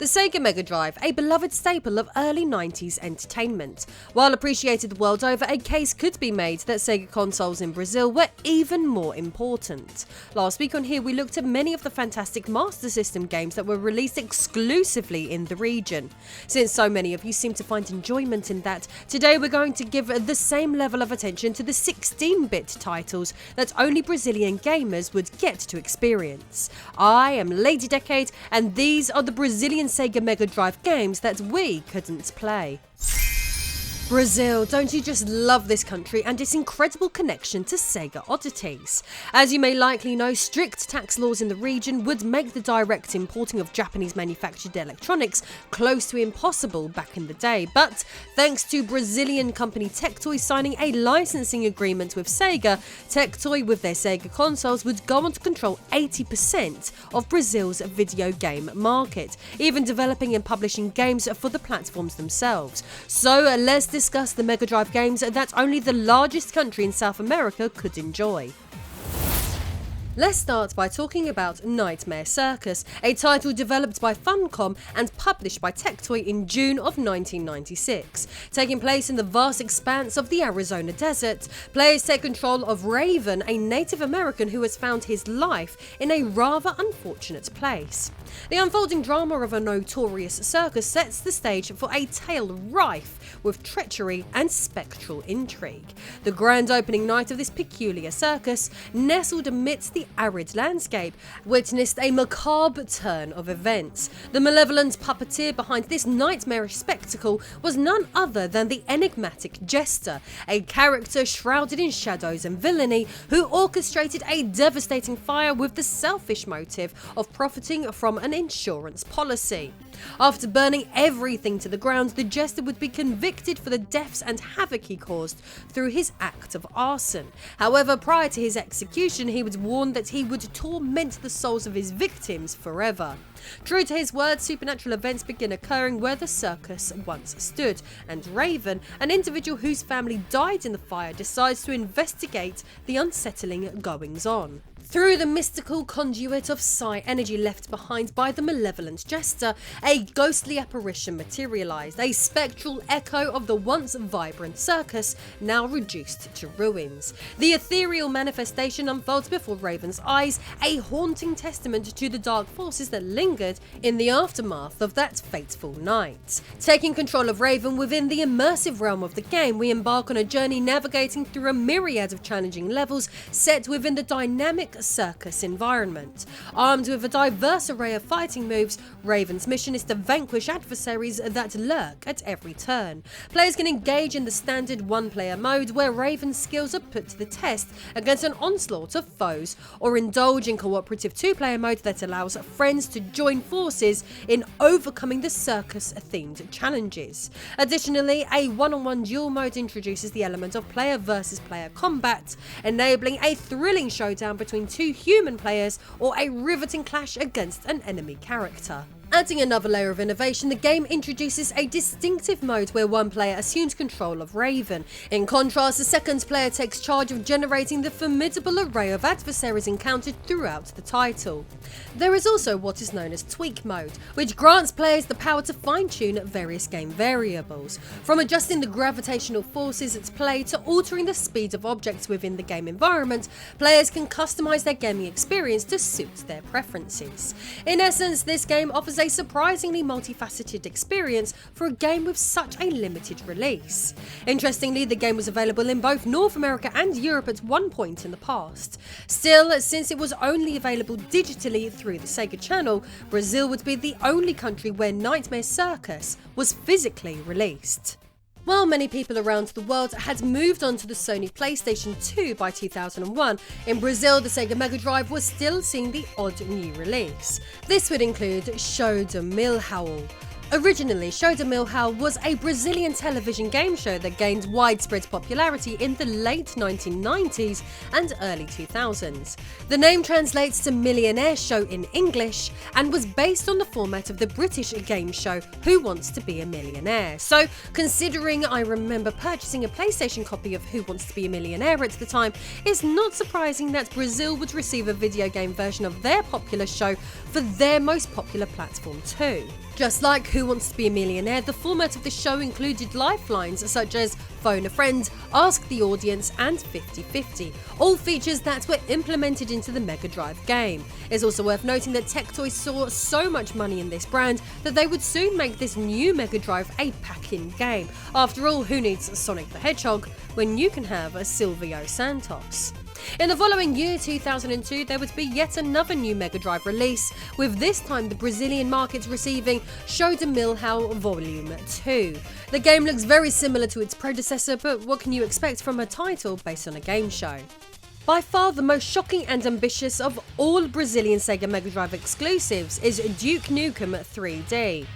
The Sega Megadrive, a beloved staple of early 90s entertainment. While appreciated the world over, a case could be made that Sega consoles in Brazil were even more important. Last week on here we looked at many of the fantastic Master System games that were released exclusively in the region. Since so many of you seem to find enjoyment in that, today we're going to give the same level of attention to the 16-bit titles that only Brazilian gamers would get to experience. I am Lady Decade, and these are the Brazilian Sega Megadrive games that we couldn't play. Brazil, don't you just love this country and its incredible connection to Sega oddities? As you may likely know, strict tax laws in the region would make the direct importing of Japanese manufactured electronics close to impossible back in the day, but thanks to Brazilian company Tectoy signing a licensing agreement with Sega, Tectoy with their Sega consoles would go on to control 80% of Brazil's video game market, even developing and publishing games for the platforms themselves. So let's discuss the Mega Drive games that only the largest country in South America could enjoy. Let's start by talking about Nightmare Circus, a title developed by Funcom and published by Tectoy in June of 1996. Taking place in the vast expanse of the Arizona desert, players take control of Raven, a Native American who has found his life in a rather unfortunate place. The unfolding drama of a notorious circus sets the stage for a tale rife with treachery and spectral intrigue. The grand opening night of this peculiar circus, nestled amidst the arid landscape, witnessed a macabre turn of events. The malevolent puppeteer behind this nightmarish spectacle was none other than the enigmatic Jester, a character shrouded in shadows and villainy who orchestrated a devastating fire with the selfish motive of profiting from an insurance policy. After burning everything to the ground, the Jester would be convicted for the deaths and havoc he caused through his act of arson. However, prior to his execution, he was warned that he would torment the souls of his victims forever. True to his word, supernatural events begin occurring where the circus once stood, and Raven, an individual whose family died in the fire, decides to investigate the unsettling goings-on. Through the mystical conduit of psi energy left behind by the malevolent Jester, a ghostly apparition materialized, a spectral echo of the once vibrant circus, now reduced to ruins. The ethereal manifestation unfolds before Raven's eyes, a haunting testament to the dark forces that lingered in the aftermath of that fateful night. Taking control of Raven within the immersive realm of the game, we embark on a journey navigating through a myriad of challenging levels set within the dynamic circus environment. Armed with a diverse array of fighting moves, Raven's mission is to vanquish adversaries that lurk at every turn. Players can engage in the standard one-player mode where Raven's skills are put to the test against an onslaught of foes, or indulge in cooperative two-player mode that allows friends to join forces in overcoming the circus-themed challenges. Additionally, a one-on-one duel mode introduces the element of player versus player combat, enabling a thrilling showdown between two human players or a riveting clash against an enemy character. Adding another layer of innovation, the game introduces a distinctive mode where one player assumes control of Raven. In contrast, the second player takes charge of generating the formidable array of adversaries encountered throughout the title. There is also what is known as Tweak mode, which grants players the power to fine-tune various game variables. From adjusting the gravitational forces at play to altering the speed of objects within the game environment, players can customize their gaming experience to suit their preferences. In essence, this game offers a surprisingly multifaceted experience for a game with such a limited release. Interestingly, the game was available in both North America and Europe at one point in the past. Still, since it was only available digitally through the Sega channel, Brazil would be the only country where Nightmare Circus was physically released. While many people around the world had moved on to the Sony PlayStation 2 by 2001, in Brazil the Sega Megadrive was still seeing the odd new release. This would include Show de Milha. Originally, Show de Milha was a Brazilian television game show that gained widespread popularity in the late 1990s and early 2000s. The name translates to Millionaire Show in English and was based on the format of the British game show Who Wants to Be a Millionaire. So, considering I remember purchasing a PlayStation copy of Who Wants to Be a Millionaire at the time, it's not surprising that Brazil would receive a video game version of their popular show for their most popular platform too. Just like Who Wants to Be a Millionaire, the format of the show included lifelines such as Phone a Friend, Ask the Audience, and 50-50, all features that were implemented into the Mega Drive game. It's also worth noting that Tectoy saw so much money in this brand that they would soon make this new Mega Drive a pack-in game. After all, who needs Sonic the Hedgehog when you can have a Silvio Santos? In the following year, 2002, there would be yet another new Mega Drive release, with this time the Brazilian market receiving Show de Milha Volume 2. The game looks very similar to its predecessor, but what can you expect from a title based on a game show? By far the most shocking and ambitious of all Brazilian Sega Mega Drive exclusives is Duke Nukem 3D.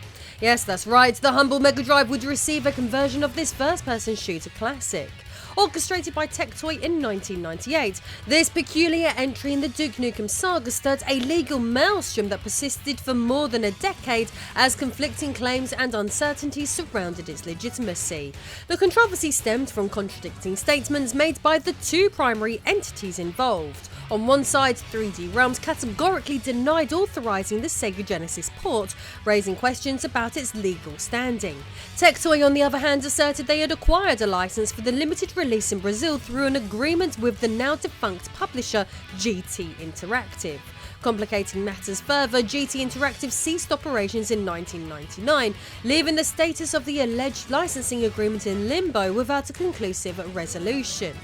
Yes, that's right, the humble Mega Drive would receive a conversion of this first-person shooter classic. Orchestrated by Tectoy in 1998, this peculiar entry in the Duke Nukem saga stirred a legal maelstrom that persisted for more than a decade as conflicting claims and uncertainties surrounded its legitimacy. The controversy stemmed from contradicting statements made by the two primary entities involved. On one side, 3D Realms categorically denied authorising the Sega Genesis port, raising questions about its legal standing. Tectoy, on the other hand, asserted they had acquired a licence for the limited release in Brazil through an agreement with the now defunct publisher M.I.J.E.T Interactive. Complicating matters further, M.I.J.E.T Interactive ceased operations in 1999, leaving the status of the alleged licensing agreement in limbo without a conclusive resolution.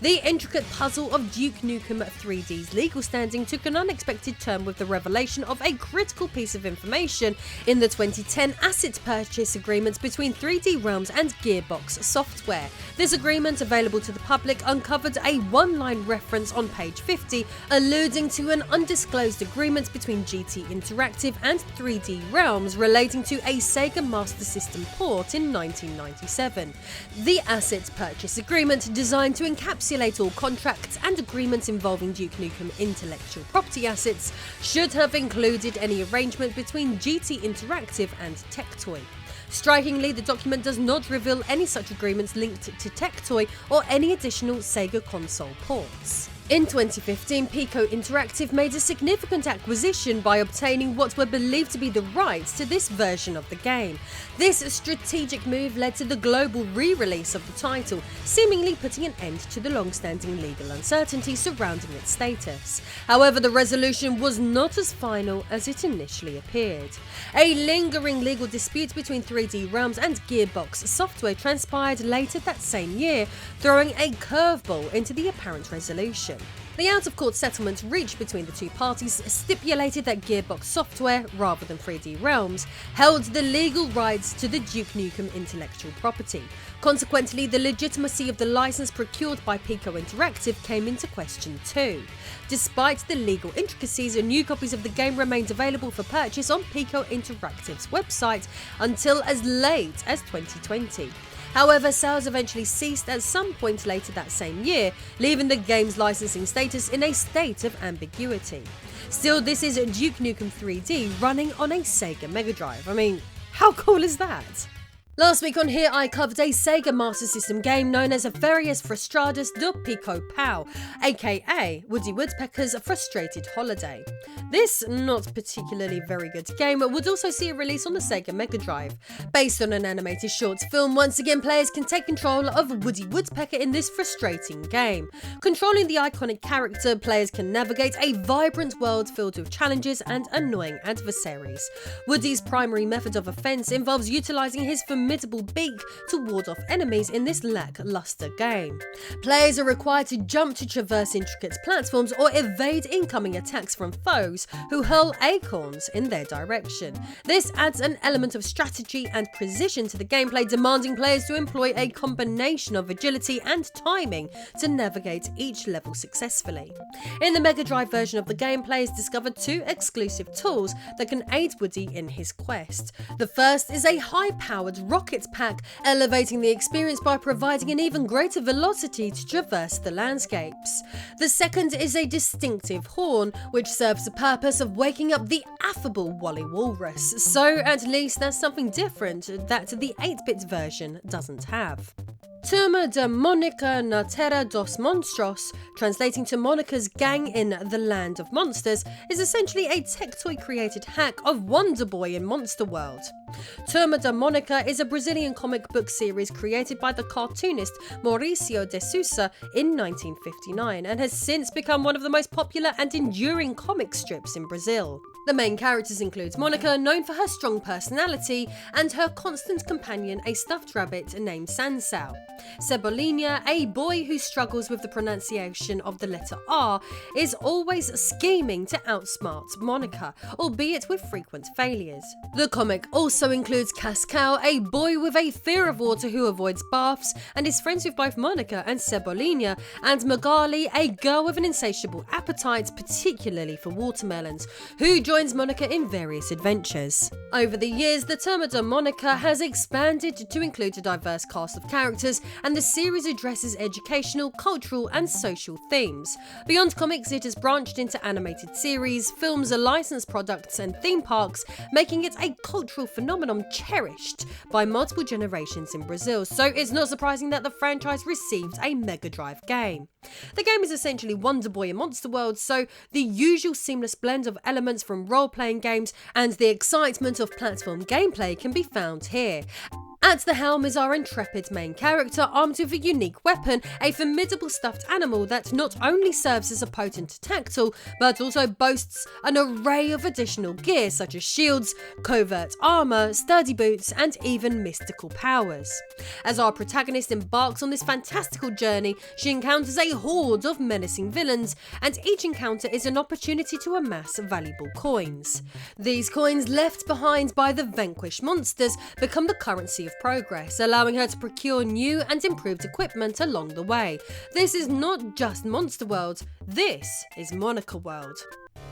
The intricate puzzle of Duke Nukem 3D's legal standing took an unexpected turn with the revelation of a critical piece of information in the 2010 asset purchase agreement between 3D Realms and Gearbox Software. This agreement, available to the public, uncovered a one-line reference on page 50 alluding to an undisclosed agreement between M.I.J.E.T Interactive and 3D Realms relating to a Sega Master System port in 1997. The asset purchase agreement, designed to encapsulate all contracts and agreements involving Duke Nukem intellectual property assets, should have included any arrangement between M.I.J.E.T Interactive and Tectoy. Strikingly, the document does not reveal any such agreements linked to Tectoy or any additional Sega console ports. In 2015, Pico Interactive made a significant acquisition by obtaining what were believed to be the rights to this version of the game. This strategic move led to the global re-release of the title, seemingly putting an end to the long-standing legal uncertainty surrounding its status. However, the resolution was not as final as it initially appeared. A lingering legal dispute between 3D Realms and Gearbox Software transpired later that same year, throwing a curveball into the apparent resolution. The out-of-court settlement reached between the two parties stipulated that Gearbox Software, rather than 3D Realms, held the legal rights to the Duke Nukem intellectual property. Consequently, the legitimacy of the license procured by Pico Interactive came into question too. Despite the legal intricacies, new copies of the game remained available for purchase on Pico Interactive's website until as late as 2020. However, sales eventually ceased at some point later that same year, leaving the game's licensing status in a state of ambiguity. Still, this is Duke Nukem 3D running on a Sega Mega Drive. I mean, how cool is that? Last week on here, I covered a Sega Master System game known as Férias Frustradas do Pico Pau, aka Woody Woodpecker's Frustrated Holiday. This not particularly very good game would also see a release on the Sega Mega Drive. Based on an animated short film, once again players can take control of Woody Woodpecker in this frustrating game. Controlling the iconic character, players can navigate a vibrant world filled with challenges and annoying adversaries. Woody's primary method of offense involves utilizing his formidable beak to ward off enemies in this lackluster game. Players are required to jump to traverse intricate platforms or evade incoming attacks from foes who hurl acorns in their direction. This adds an element of strategy and precision to the gameplay, demanding players to employ a combination of agility and timing to navigate each level successfully. In the Mega Drive version of the game, players discover two exclusive tools that can aid Woody in his quest. The first is a high-powered rocket pack, elevating the experience by providing an even greater velocity to traverse the landscapes. The second is a distinctive horn, which serves the purpose of waking up the affable Wally Walrus, so at least there's something different that the 8-bit version doesn't have. Turma de Monica na Terra dos Monstros, translating to Monica's gang in the land of monsters, is essentially a Tectoy created hack of Wonder Boy in Monster World. Turma de Monica is a Brazilian comic book series created by the cartoonist Mauricio de Souza in 1959 and has since become one of the most popular and enduring comic strips in Brazil. The main characters include Monica, known for her strong personality, and her constant companion, a stuffed rabbit named Sansao. Cebolinha, a boy who struggles with the pronunciation of the letter R, is always scheming to outsmart Monica, albeit with frequent failures. The comic also includes Cascal, a boy with a fear of water who avoids baths and is friends with both Monica and Cebolinha, and Magali, a girl with an insatiable appetite, particularly for watermelons, who joins Monica in various adventures. Over the years, the Turma de Monica has expanded to include a diverse cast of characters, and the series addresses educational, cultural, and social themes. Beyond comics, it has branched into animated series, films, licensed products, and theme parks, making it a cultural phenomenon cherished by multiple generations in Brazil, so it's not surprising that the franchise received a Megadrive game. The game is essentially Wonder Boy in Monster World, so the usual seamless blend of elements from role-playing games and the excitement of platform gameplay can be found here. At the helm is our intrepid main character, armed with a unique weapon, a formidable stuffed animal that not only serves as a potent attack tool, but also boasts an array of additional gear such as shields, covert armour, sturdy boots, and even mystical powers. As our protagonist embarks on this fantastical journey, she encounters a horde of menacing villains, and each encounter is an opportunity to amass valuable coins. These coins, left behind by the vanquished monsters, become the currency of progress, allowing her to procure new and improved equipment along the way. This is not just Monster World, this is Monica World.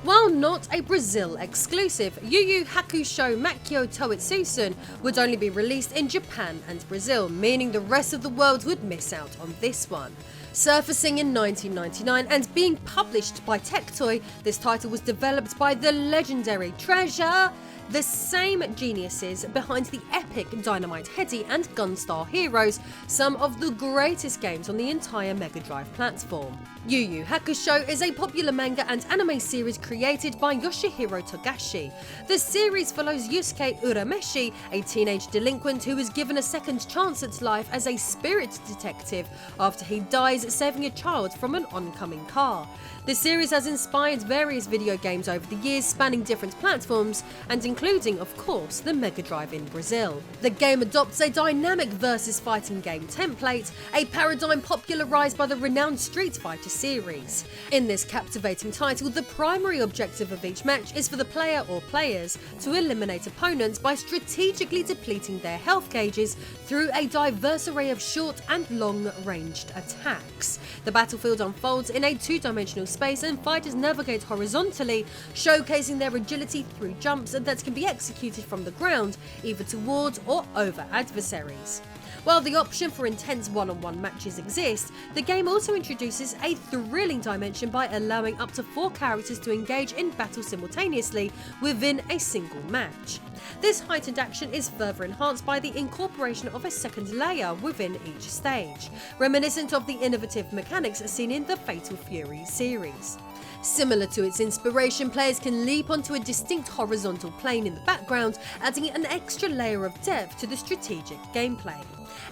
While not a Brazil exclusive, Yu Hakusho Makyo Touitsusen would only be released in Japan and Brazil, meaning the rest of the world would miss out on this one. Surfacing in 1999 and being published by Tectoy, this title was developed by the legendary Treasure, the same geniuses behind the epic Dynamite-Headdy and Gunstar Heroes, some of the greatest games on the entire Megadrive platform. Yu Hakusho is a popular manga and anime series created by Yoshihiro Togashi. The series follows Yusuke Urameshi, a teenage delinquent who is given a second chance at life as a spirit detective after he dies saving a child from an oncoming car. The series has inspired various video games over the years, spanning different platforms and including, of course, the Megadrive in Brazil. The game adopts a dynamic versus fighting game template, a paradigm popularised by the renowned Street Fighter series. In this captivating title, the primary objective of each match is for the player or players to eliminate opponents by strategically depleting their health gauges through a diverse array of short and long-ranged attacks. The battlefield unfolds in a two-dimensional space and fighters navigate horizontally, showcasing their agility through jumps that can be executed from the ground, either towards or over adversaries. While the option for intense one-on-one matches exists, the game also introduces a thrilling dimension by allowing up to 4 characters to engage in battle simultaneously within a single match. This heightened action is further enhanced by the incorporation of a second layer within each stage, reminiscent of the innovative mechanics seen in the Fatal Fury series. Similar to its inspiration, players can leap onto a distinct horizontal plane in the background, adding an extra layer of depth to the strategic gameplay.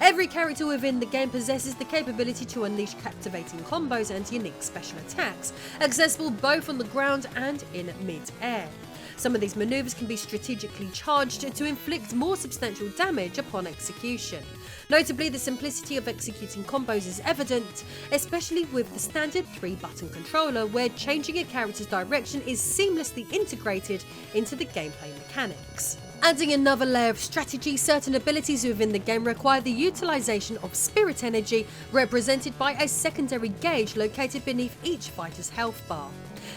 Every character within the game possesses the capability to unleash captivating combos and unique special attacks, accessible both on the ground and in mid-air. Some of these maneuvers can be strategically charged to inflict more substantial damage upon execution. Notably, the simplicity of executing combos is evident, especially with the standard 3-button controller, where changing a character's direction is seamlessly integrated into the gameplay mechanics. Adding another layer of strategy, certain abilities within the game require the utilisation of spirit energy, represented by a secondary gauge located beneath each fighter's health bar.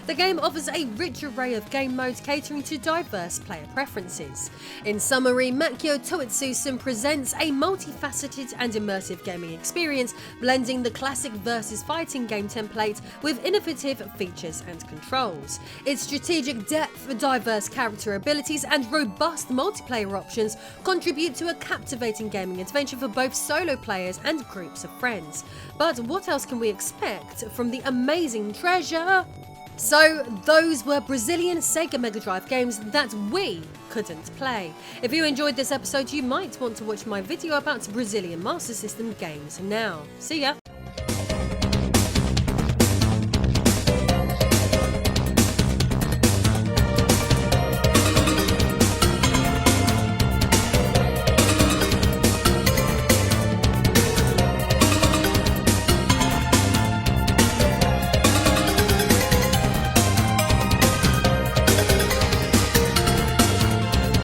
The game offers a rich array of game modes catering to diverse player preferences. In summary, Makyo Touitsusen presents a multifaceted and immersive gaming experience, blending the classic versus fighting game template with innovative features and controls. Its strategic depth, diverse character abilities, and robust multiplayer options contribute to a captivating gaming adventure for both solo players and groups of friends. But what else can we expect from the amazing treasure? So those were Brazilian Sega Megadrive games that we couldn't play. If you enjoyed this episode, you might want to watch my video about Brazilian Master System games now. See ya!